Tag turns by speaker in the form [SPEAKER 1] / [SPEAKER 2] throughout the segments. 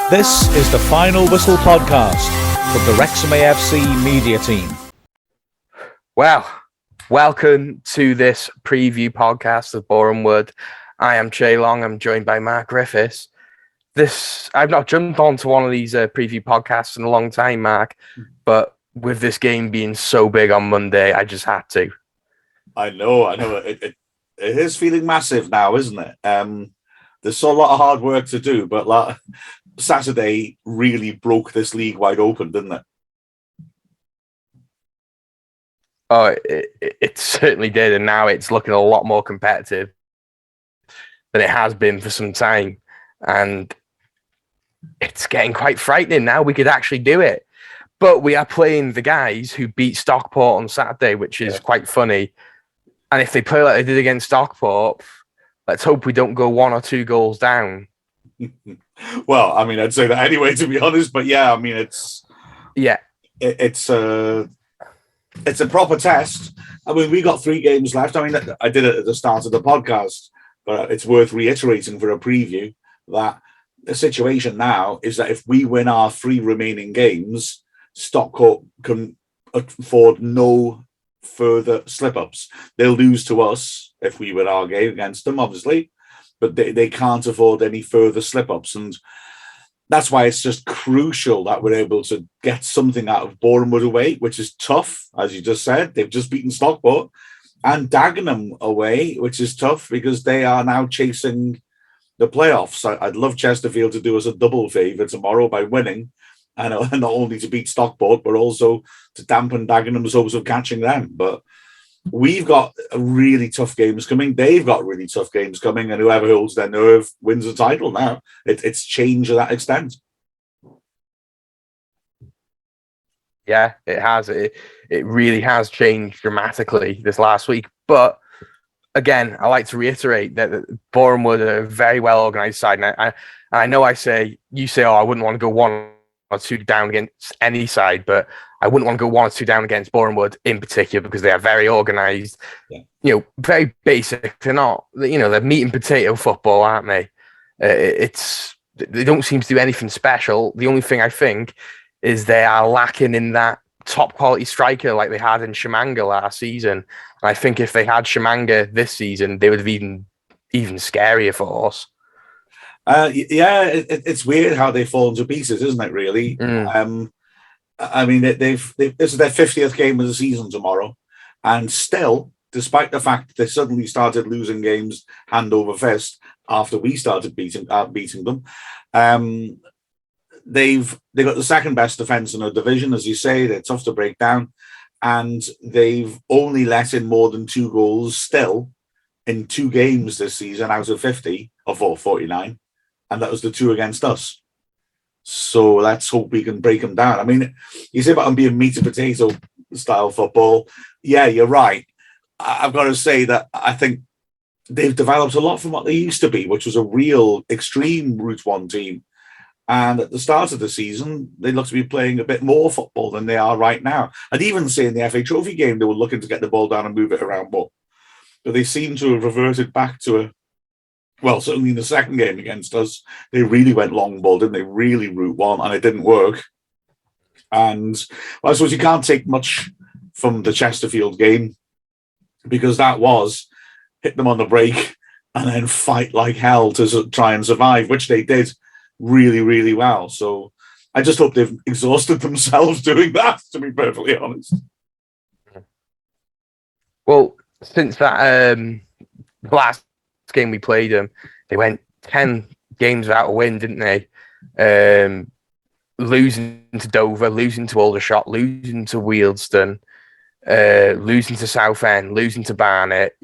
[SPEAKER 1] This is the Final Whistle podcast from the Wrexham AFC media team.
[SPEAKER 2] Well, welcome to this preview podcast of Boreham Wood. I am Chay. I'm joined by Mark Griffiths. I've not jumped onto one of these preview podcasts in a long time, Mark, but with this game being so big on Monday, I just had to.
[SPEAKER 3] I know. It is feeling massive now, isn't it? There's still a lot of hard work to do, but Saturday really broke this league wide open, didn't it?
[SPEAKER 2] Oh, it certainly did, and now it's looking a lot more competitive than it has been for some time, and it's getting quite frightening now. We could actually do it, but we are playing the guys who beat Stockport on Saturday, which is quite funny. And if they play like they did against Stockport, let's hope we don't go 1 or 2 goals down.
[SPEAKER 3] Well, I mean, I'd say that anyway, to be honest. But yeah, I mean, it's a proper test. I mean, we got 3 games left. I mean, I did it at the start of the podcast, but it's worth reiterating for a preview that the situation now is that if we win our 3 remaining games, Stockport can afford no further slip-ups. They'll lose to us if we win our game against them, obviously, but they can't afford any further slip-ups. And that's why it's just crucial that we're able to get something out of Boreham Wood away, which is tough, as you just said. They've just beaten Stockport, and Dagenham away, which is tough because they are now chasing the playoffs. I'd love Chesterfield to do us a double favour tomorrow by winning, and not only to beat Stockport, but also to dampen Dagenham's hopes of catching them. But we've got really tough games coming. They've got really tough games coming, and whoever holds their nerve wins the title now. It's changed to that extent.
[SPEAKER 2] Yeah, it has. It really has changed dramatically this last week. But again, I like to reiterate that Boreham Wood are a very well organised side. And I know you say, I wouldn't want to go 1 or 2 down against any side, but I wouldn't want to go 1 or 2 down against Boreham Wood in particular because they are very organised, very basic. They're not, they're meat and potato football, aren't they? They don't seem to do anything special. The only thing I think is they are lacking in that top quality striker like they had in Shamanga last season. And I think if they had Shamanga this season, they would have even scarier for us.
[SPEAKER 3] It's weird how they fall into pieces, isn't it? Really. I mean, this is their 50th game of the season tomorrow, and still, despite the fact that they suddenly started losing games hand over fist after we started beating them, they've got the second best defense in the division, as you say. They're tough to break down, and they've only let in more than 2 goals still in 2 games this season out of 50 or 49, and that was the 2 against us. So let's hope we can break them down. I mean, you say about them being meat and potato style football. Yeah, you're right. I've got to say that I think they've developed a lot from what they used to be, which was a real extreme Route 1 team. And at the start of the season, they looked to be playing a bit more football than they are right now. I'd even say in the FA Trophy game, they were looking to get the ball down and move it around more. But they seem to have reverted back to certainly in the second game against us, they really went long ball, didn't they? Really Route 1, and it didn't work. And I suppose you can't take much from the Chesterfield game because that was hit them on the break and then fight like hell to try and survive, which they did really, really well. So I just hope they've exhausted themselves doing that, to be perfectly honest.
[SPEAKER 2] Well, since that last game we played them, they went 10 games without a win, didn't they? Losing to Dover, losing to Aldershot, losing to Wealdstone, losing to Southend, losing to Barnet.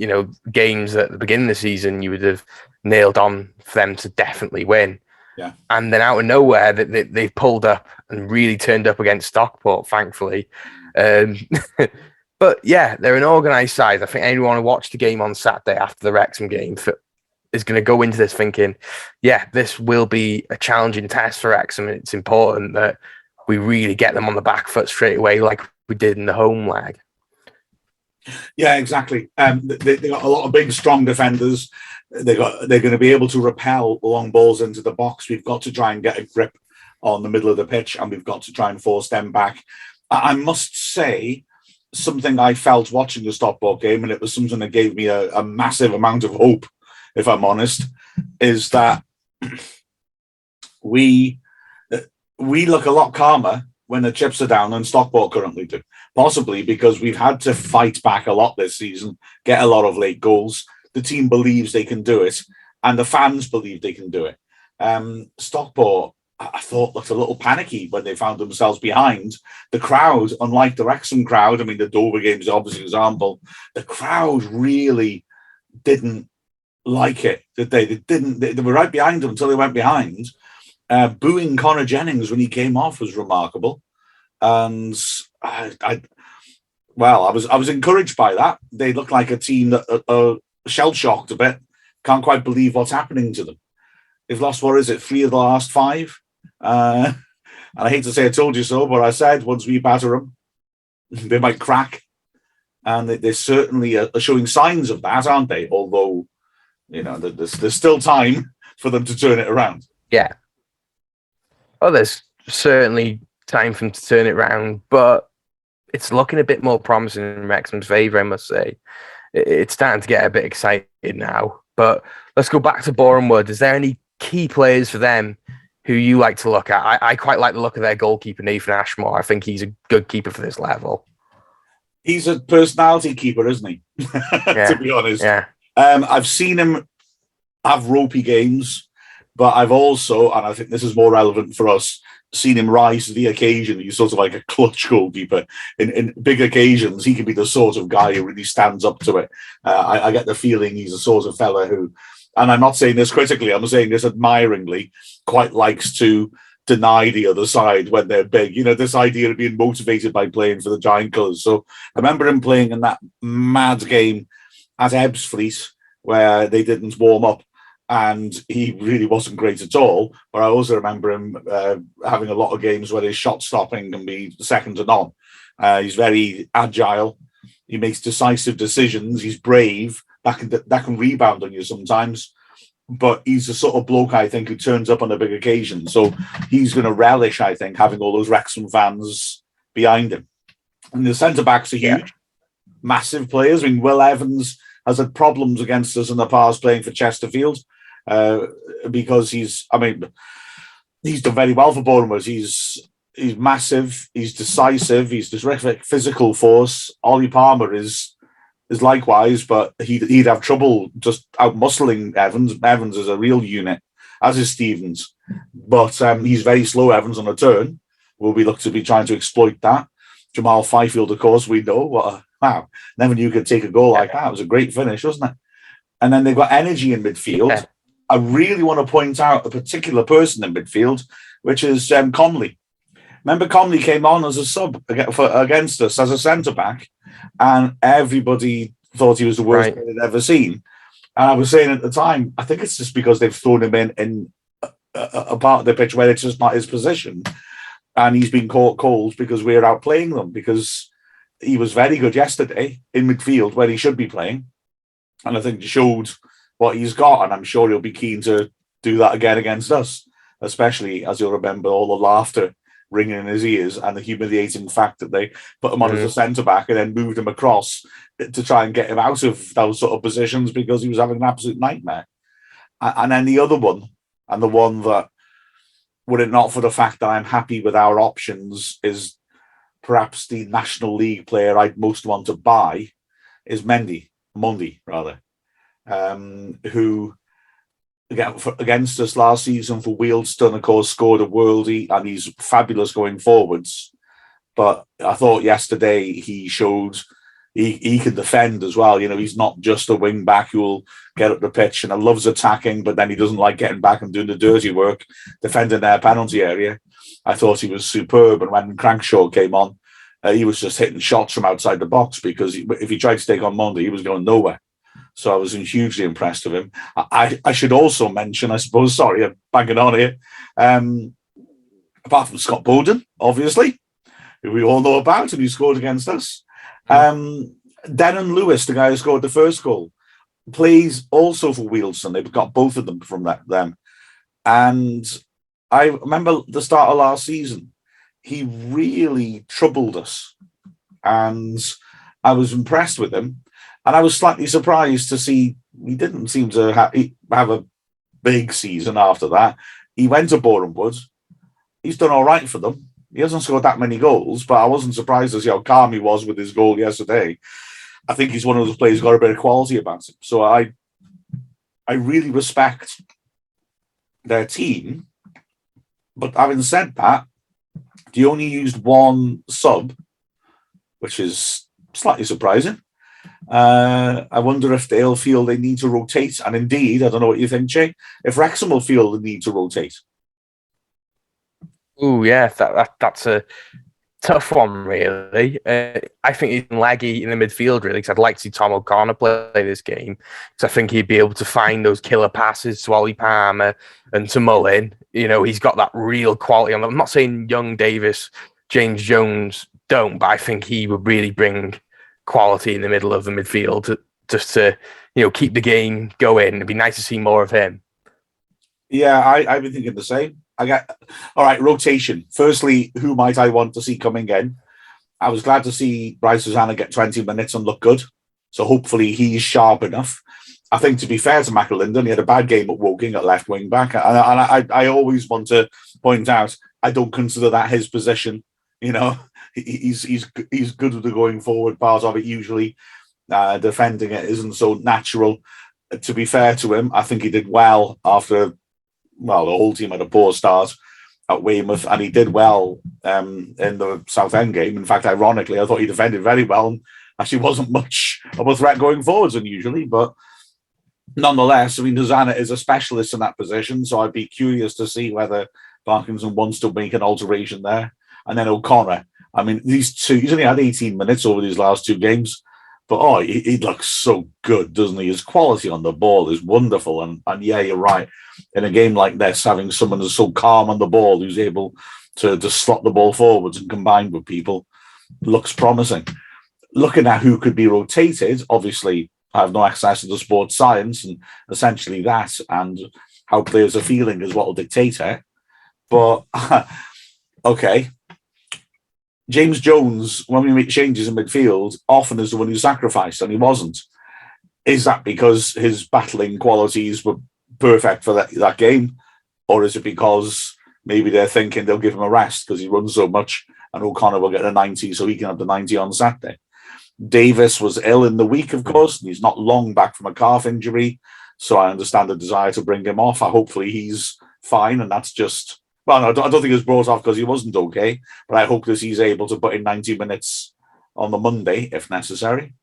[SPEAKER 2] Games at the beginning of the season you would have nailed on for them to definitely win.
[SPEAKER 3] Yeah.
[SPEAKER 2] And then out of nowhere, they've pulled up and really turned up against Stockport, thankfully. But yeah, they're an organised side. I think anyone who watched the game on Saturday after the Wrexham game is going to go into this thinking, yeah, this will be a challenging test for Wrexham. And it's important that we really get them on the back foot straight away like we did in the home leg.
[SPEAKER 3] Yeah, exactly. They got a lot of big, strong defenders. They're going to be able to repel long balls into the box. We've got to try and get a grip on the middle of the pitch, and we've got to try and force them back. I must say, something I felt watching the Stockport game, and it was something that gave me a massive amount of hope, if I'm honest, is that we look a lot calmer when the chips are down than Stockport currently do. Possibly because we've had to fight back a lot this season, get a lot of late goals. The team believes they can do it, and the fans believe they can do it. Stockport, I thought, looked a little panicky when they found themselves behind. The crowd, unlike the Wrexham crowd, I mean, the Dover game is obviously an example, the crowd really didn't like it, did they? They were right behind them until they went behind. Booing Connor Jennings when he came off was remarkable. And I was encouraged by that. They look like a team that are shell-shocked a bit, can't quite believe what's happening to them. They've lost, 3 of the last 5? And I hate to say I told you so, but I said once we batter them, they might crack. And they certainly are showing signs of that, aren't they? Although, there's still time for them to turn it around.
[SPEAKER 2] Yeah. Oh, there's certainly time for them to turn it around, but it's looking a bit more promising in Wrexham's favour, I must say. It's starting to get a bit excited now. But let's go back to Boreham Wood. Is there any key players for them who you like to look at? I quite like the look of their goalkeeper, Nathan Ashmore. I think he's a good keeper for this level.
[SPEAKER 3] He's a personality keeper, isn't he? To be honest.
[SPEAKER 2] Yeah.
[SPEAKER 3] I've seen him have ropey games, but I've also, and I think this is more relevant for us, seen him rise to the occasion. He's sort of like a clutch goalkeeper. In big occasions, he can be the sort of guy who really stands up to it. I get the feeling he's the sort of fella who, and I'm not saying this critically, I'm saying this admiringly, quite likes to deny the other side when they're big. This idea of being motivated by playing for the Giant colours. So I remember him playing in that mad game at Ebbsfleet where they didn't warm up, and he really wasn't great at all. But I also remember him having a lot of games where his shot stopping can be second to none. He's very agile. He makes decisive decisions. He's brave. That can rebound on you sometimes. But he's the sort of bloke, I think, who turns up on a big occasion. So he's going to relish, I think, having all those Wrexham fans behind him. And the centre-backs are huge, massive players. I mean, Will Evans has had problems against us in the past playing for Chesterfield. Because he's done very well for Bournemouth. He's massive, he's decisive, he's a terrific physical force. Ollie Palmer is likewise, but he'd have trouble just out-muscling Evans. Evans is a real unit, as is Stevens. But he's very slow, Evans, on a turn. Will we look to be trying to exploit that? Jamal Fifield, of course, we know. Wow, never knew you could take a goal like that. It was a great finish, wasn't it? And then they've got energy in midfield. Yeah. I really want to point out a particular person in midfield, which is Conley. Remember, Conley came on as a sub against us as a centre-back, and everybody thought he was the worst player they'd ever seen. And I was saying at the time, I think it's just because they've thrown him in a part of the pitch where it's just not his position. And he's been caught cold because we're outplaying them, because he was very good yesterday in midfield where he should be playing. And I think he showed what he's got, and I'm sure he'll be keen to do that again against us, especially as you'll remember all the laughter ringing in his ears and the humiliating fact that they put him on as a centre-back and then moved him across to try and get him out of those sort of positions because he was having an absolute nightmare. And then the other one, and the one that, were it not for the fact that I'm happy with our options, is perhaps the National League player I'd most want to buy, is Mundy, who against us last season for Wealdstone, of course, scored a worldie, and he's fabulous going forwards. But I thought yesterday he showed he can defend as well. He's not just a wing back who will get up the pitch and loves attacking, but then he doesn't like getting back and doing the dirty work, defending their penalty area. I thought he was superb. And when Crankshaw came on, he was just hitting shots from outside the box, because if he tried to take on Monday, he was going nowhere. So I was hugely impressed with him. I should also mention, I suppose, sorry, I'm banging on here, apart from Scott Bowden, obviously, who we all know about and who scored against us. Denon Lewis, the guy who scored the first goal, plays also for Wealdstone. They've got both of them from them. And I remember the start of last season, he really troubled us, and I was impressed with him. And I was slightly surprised to see he didn't seem to have a big season after that. He went to Boreham Wood. He's done all right for them. He hasn't scored that many goals, but I wasn't surprised to see how calm he was with his goal yesterday. I think he's one of those players who's got a bit of quality about him. So I really respect their team. But having said that, they only used one sub, which is slightly surprising. I wonder if they'll feel they need to rotate. And indeed, I don't know what you think, Chay, if Wrexham will feel the need to rotate.
[SPEAKER 2] Oh, yeah, that's a tough one, really. I think he's leggy in the midfield, really, because I'd like to see Tom O'Connor play this game, because I think he'd be able to find those killer passes to Ollie Palmer and to Mullin. You know, he's got that real quality on them. I'm not saying young Davis, James Jones don't, but I think he would really bring quality in the middle of the midfield just to, keep the game going. It'd be nice to see more of him.
[SPEAKER 3] Yeah, I've been thinking the same. All right, rotation. Firstly, who might I want to see coming in? I was glad to see Bryce Susanna get 20 minutes and look good. So hopefully he's sharp enough. I think, to be fair to McAlinden, he had a bad game at Woking at left wing back. And I always want to point out, I don't consider that his position. He's good with the going forward part of it usually. Defending it isn't so natural. To be fair to him, I think he did well after... Well, the whole team had a poor start at Weymouth, and he did well in the Southend game. In fact, ironically, I thought he defended very well, and actually wasn't much of a threat going forwards unusually. But nonetheless, I mean, Susanna is a specialist in that position, so I'd be curious to see whether Parkinson wants to make an alteration there. And then O'Connor. I mean, these two, he's only had 18 minutes over these last two games, but he looks so good, doesn't he? His quality on the ball is wonderful. And yeah, you're right. In a game like this, having someone who's so calm on the ball, who's able to just slot the ball forwards and combine with people, looks promising. Looking at who could be rotated, obviously, I have no access to the sports science, and essentially that and how players are feeling is what will dictate it. But, okay. James Jones, when we make changes in midfield, often is the one who's sacrificed, and he wasn't. Is that because his battling qualities were perfect for that game? Or is it because maybe they're thinking they'll give him a rest because he runs so much and O'Connor will get a 90 so he can have the 90 on Saturday? Davis was ill in the week, of course, and he's not long back from a calf injury. So I understand the desire to bring him off. Hopefully he's fine, and that's just... Well, no, I don't think it was brought off because he wasn't okay, but I hope that he's able to put in 90 minutes on the Monday, if necessary.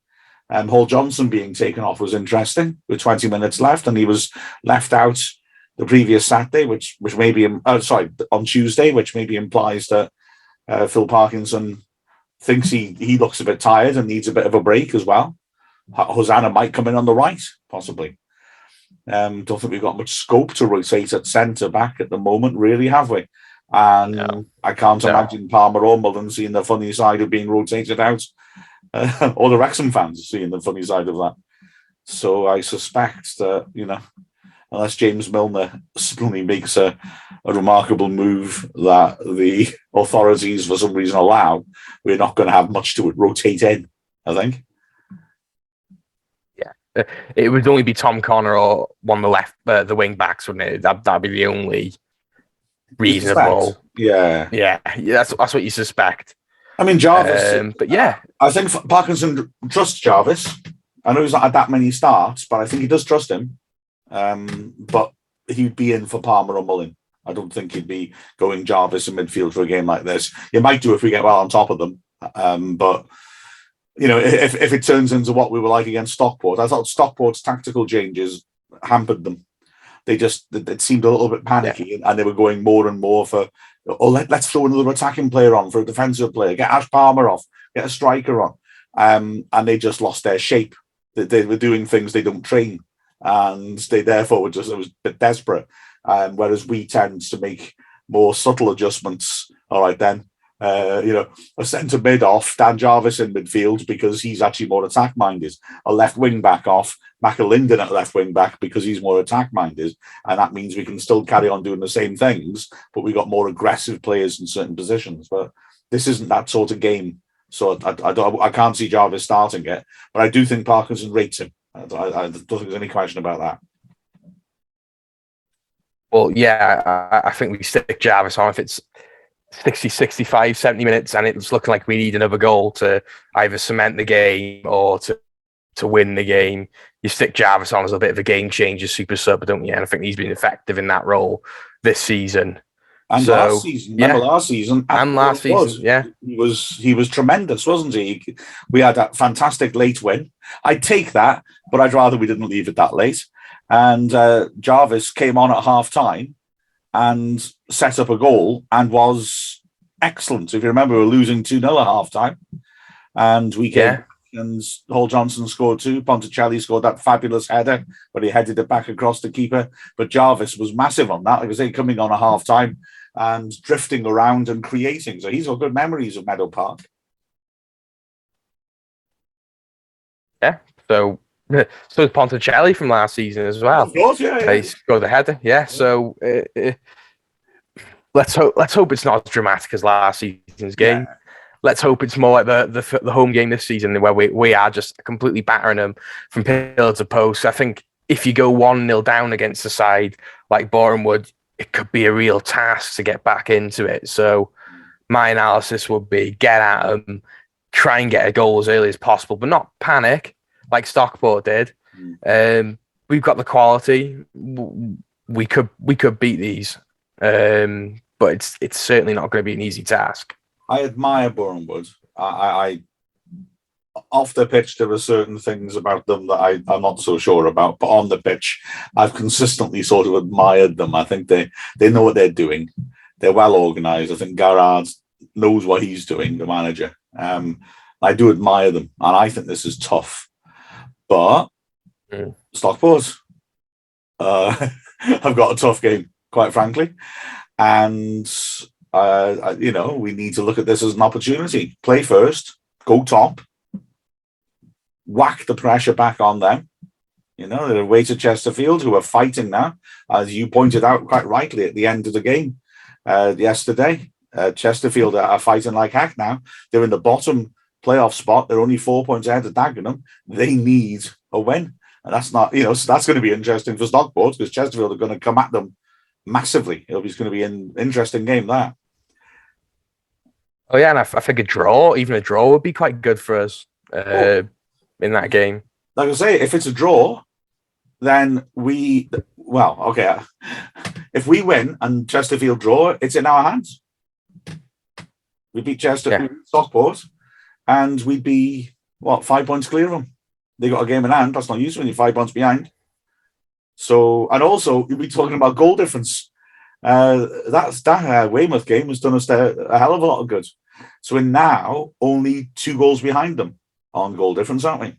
[SPEAKER 3] Hall Johnson being taken off was interesting, with 20 minutes left, and he was left out the previous Saturday, which maybe... on Tuesday, which maybe implies that Phil Parkinson thinks he looks a bit tired and needs a bit of a break as well. Hosanna might come in on the right, possibly. Don't think we've got much scope to rotate at centre back at the moment, really, have we? And no. I can't imagine Palmer or Mullen seeing the funny side of being rotated out, or the Wrexham fans seeing the funny side of that. So I suspect that, unless James Milner suddenly makes a remarkable move that the authorities for some reason allow, we're not going to have much to rotate in, I think.
[SPEAKER 2] It would only be Tom Connor or one of the left, the wing backs, wouldn't it? That'd be the only reasonable.
[SPEAKER 3] Yeah,
[SPEAKER 2] that's what you suspect.
[SPEAKER 3] I mean, Jarvis,
[SPEAKER 2] but yeah,
[SPEAKER 3] I think Parkinson trusts Jarvis. I know he's not had that many starts, but I think he does trust him. But he'd be in for Palmer or Mullin. I don't think he'd be going Jarvis in midfield for a game like this. He might do if we get well on top of them, but. If it turns into what we were like against Stockport, I thought Stockport's tactical changes hampered them. It seemed a little bit panicky, and they were going more and more for, let's throw another attacking player on for a defensive player, get Ash Palmer off, get a striker on. And they just lost their shape. They were doing things they don't train, and they therefore it was a bit desperate. Whereas we tend to make more subtle adjustments. All right, then. a centre mid off, Dan Jarvis in midfield because he's actually more attack minded. A left wing back off, McAlinden at left wing back because he's more attack minded, and that means we can still carry on doing the same things, but we got more aggressive players in certain positions. But this isn't that sort of game, so I can't see Jarvis starting it. But I do think Parkinson rates him. I don't think there's any question about that.
[SPEAKER 2] Well, yeah, I think we stick Jarvis on if it's 60, 65, 70 minutes and it's looking like we need another goal to either cement the game or to win the game. You stick Jarvis on as a bit of a game changer, super sub, don't you? And I think he's been effective in that role this season.
[SPEAKER 3] And last season, remember last season?
[SPEAKER 2] And last season, yeah.
[SPEAKER 3] He was tremendous, wasn't he? We had that fantastic late win. I'd take that, but I'd rather we didn't leave it that late. And Jarvis came on at half-time and set up a goal and was excellent. If you remember, we were losing 2-0 at half-time. And we came and Hall Johnson scored 2. Ponticelli scored that fabulous header, but he headed it back across the keeper. But Jarvis was massive on that. Like I say, coming on at half-time and drifting around and creating. So he's got good memories of Meadow Park.
[SPEAKER 2] Yeah, so is Ponticelli from last season as well.
[SPEAKER 3] Of course, yeah.
[SPEAKER 2] He scored the header, yeah. So let's hope it's not as dramatic as last season's game.
[SPEAKER 3] Yeah.
[SPEAKER 2] Let's hope it's more like the home game this season where we are just completely battering them from pillar to post. I think if you go 1-0 down against a side like Boreham Wood, it could be a real task to get back into it. So my analysis would be get at them, try and get a goal as early as possible, but not panic like Stockport did. We've got the quality. We could beat these, but it's certainly not going to be an easy task.
[SPEAKER 3] I admire Boreham Wood. I off the pitch, there are certain things about them that I'm not so sure about, but on the pitch, I've consistently sort of admired them. I think they know what they're doing. They're well organised. I think Garrard knows what he's doing, the manager. I do admire them, and I think this is tough. But Stockport, I've got a tough game, quite frankly. And, we need to look at this as an opportunity. Play first, go top, whack the pressure back on them. They're away to Chesterfield, who are fighting now, as you pointed out quite rightly at the end of the game yesterday. Chesterfield are fighting like heck now. They're in the bottom playoff spot. They're only 4 points ahead of Dagenham. They need a win. And that's not, so that's going to be interesting for Stockport because Chesterfield are going to come at them massively. It's going to be an interesting game, that.
[SPEAKER 2] Oh, yeah, and I think even a draw would be quite good for us in that game.
[SPEAKER 3] Like I say, if it's a draw, then if we win and Chesterfield draw, it's in our hands. We beat Chesterfield, Stockport, and we'd be, 5 points clear of them. They got a game in hand. That's not useful when you're 5 points behind. So, and also, you'll be talking about goal difference. That Weymouth game has done us a hell of a lot of good. So we're now only 2 goals behind them on goal difference, aren't we?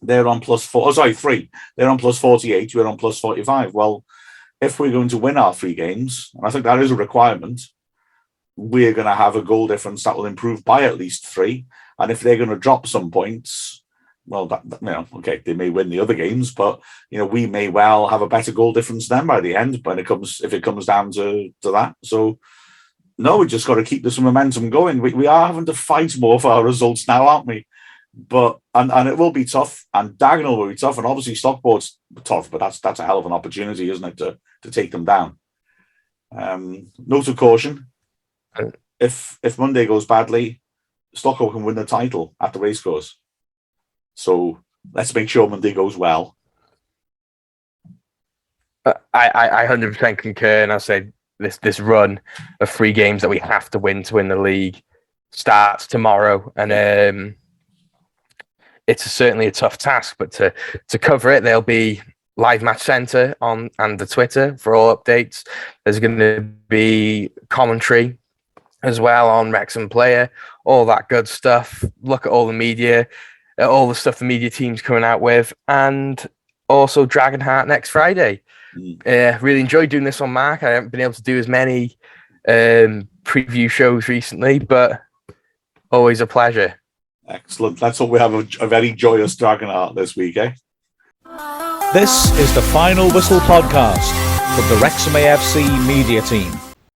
[SPEAKER 3] They're on +3. They're on +48. We're on +45. Well, if we're going to win our 3 games, and I think that is a requirement, we're going to have a goal difference that will improve by at least 3. And if they're going to drop some points, well, they may win the other games, but we may well have a better goal difference than them by the end. But if it comes down to that, so no, we just got to keep this momentum going. We are having to fight more for our results now, aren't we? But and it will be tough, and Dagenham will be tough, and obviously Stockport's tough. But that's a hell of an opportunity, isn't it, to take them down? Note of caution: if Monday goes badly, Stockport can win the title at the racecourse. So let's make sure Monday goes well.
[SPEAKER 2] I 100% concur, and I said this run of 3 games that we have to win the league starts tomorrow, and it's certainly a tough task. But to cover it, there'll be live match centre on and the Twitter for all updates. There's going to be commentary as well on Wrexham Player, all that good stuff. Look at all the media. All the stuff the media team's coming out with, and also Dragonheart next Friday. Really enjoyed doing this on Mark. I haven't been able to do as many preview shows recently, but always a pleasure.
[SPEAKER 3] Excellent. Let's hope we have a very joyous Dragonheart this week, eh?
[SPEAKER 1] This is the Final Whistle podcast from the Wrexham AFC media team.